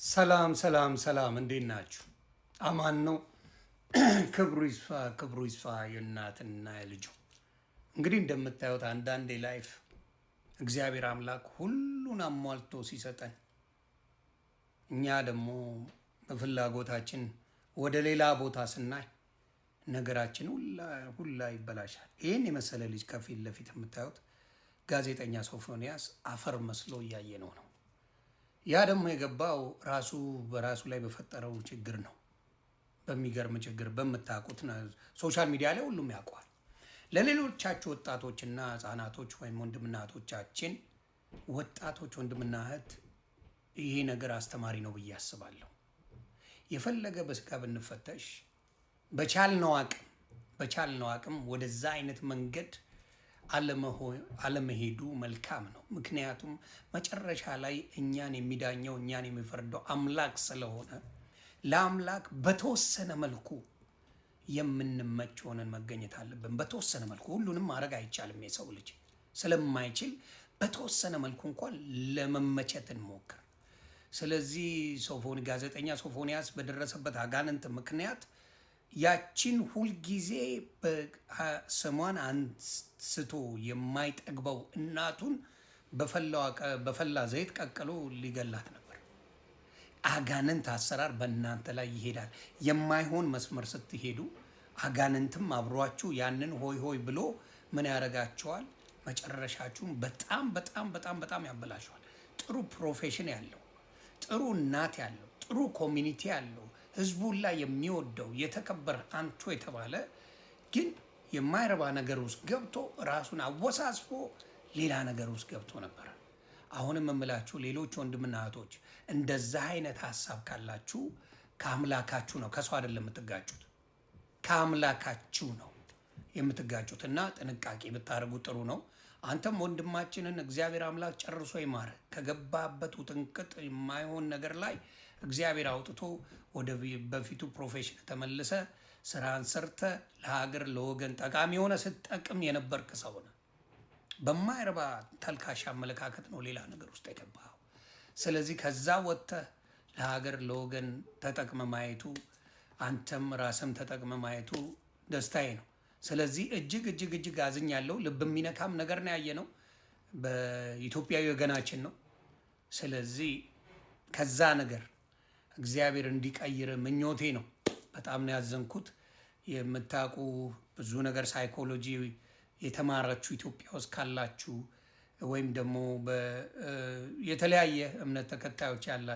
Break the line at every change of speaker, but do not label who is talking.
ሰላም ሰላም ሰላም፣ እንዴት ናችሁ? አማን ነው። ክብሩ ይስፋ የእናትና የልጁ። እንግዲህ እንደምታዩት አንዳንዴ ላይፍ እግዚአብሔር አምላክ ሁሉን አሟልቶ ሲሰጠን እኛ ደግሞ በፍላጎታችን ወደ ሌላ ቦታ ስናይ ነገራችን ሁላ ይበላሻል። ይህን የመሰለ ልጅ ከፊት ለፊት የምታዩት ጋዜጠኛ ሶፎንያስ አፈር መስሎ እያየነው ነው። ያ ደግሞ የገባው ራሱ በራሱ ላይ በፈጠረው ችግር ነው። በሚገርም ችግር በምታውቁት ሶሻል ሚዲያ ላይ ሁሉም ያውቀዋል። ለሌሎቻችሁ ወጣቶችና ህጻናቶች ወይም ወንድምና እህቶቻችን ወጣቶች ወንድምና እህት ይሄ ነገር አስተማሪ ነው ብዬ አስባለሁ። የፈለገ በስጋ ብንፈተሽ በቻልነው አቅም ወደዛ አይነት መንገድ አለመሄዱ መልካም ነው። ምክንያቱም መጨረሻ ላይ እኛን የሚዳኘው እኛን የሚፈርደው አምላክ ስለሆነ ለአምላክ በተወሰነ መልኩ የምንመች ሆነን መገኘት አለብን። በተወሰነ መልኩ ሁሉንም ማድረግ አይቻልም። የሰው ልጅ ስለማይችል በተወሰነ መልኩ እንኳን ለመመቸት እንሞክር። ስለዚህ ጋዜጠኛ ሶፎንያስ በደረሰበት አጋንንት ምክንያት ያችን ሁልጊዜ ስሟን አንስቶ የማይጠግበው እናቱን በፈላ ዘይት ቀቅሎ ሊገላት ነበር። አጋንንት አሰራር በእናንተ ላይ ይሄዳል። የማይሆን መስመር ስትሄዱ አጋንንትም አብሯችሁ ያንን ሆይ ሆይ ብሎ ምን ያደርጋቸዋል? መጨረሻችሁን በጣም በጣም በጣም በጣም ያበላሸዋል። ጥሩ ፕሮፌሽን ያለው፣ ጥሩ እናት ያለው፣ ጥሩ ኮሚኒቲ ያለው፣ ህዝቡን ላይ የሚወደው የተከበረ አንቱ የተባለ ግን የማይረባ ነገር ውስጥ ገብቶ ራሱን አወሳስቦ ሌላ ነገር ውስጥ ገብቶ ነበር። አሁንም የምላችሁ ሌሎች ወንድምና እህቶች እንደዛ አይነት ሀሳብ ካላችሁ ከአምላካችሁ ነው፣ ከሰው አይደለም የምትጋጩት፣ ከአምላካችሁ ነው የምትጋጩት። እና ጥንቃቄ ብታደርጉ ጥሩ ነው። አንተም ወንድማችንን እግዚአብሔር አምላክ ጨርሶ ይማረ። ከገባበት ውጥንቅጥ የማይሆን ነገር ላይ እግዚአብሔር አውጥቶ ወደ በፊቱ ፕሮፌሽን ተመልሰ ስራን ሰርተ ለሀገር ለወገን ጠቃሚ የሆነ ስትጠቅም የነበርክ ሰው ነህ። በማይረባ ተልካሽ አመለካከት ነው ሌላ ነገር ውስጥ የገባኸው። ስለዚህ ከዛ ወጥተህ ለሀገር ለወገን ተጠቅመ ማየቱ፣ አንተም ራስም ተጠቅመ ማየቱ ደስታዬ ነው። ስለዚህ እጅግ አዝኛለሁ። ልብ የሚነካም ነገር ነው ያየነው። በኢትዮጵያዊ ወገናችን ነው። ስለዚህ ከዛ ነገር እግዚአብሔር እንዲቀይር ምኞቴ ነው። በጣም ነው ያዘንኩት። የምታውቁ ብዙ ነገር ሳይኮሎጂ የተማራችሁ ኢትዮጵያ ውስጥ ካላችሁ ወይም ደግሞ የተለያየ እምነት ተከታዮች ያላችሁ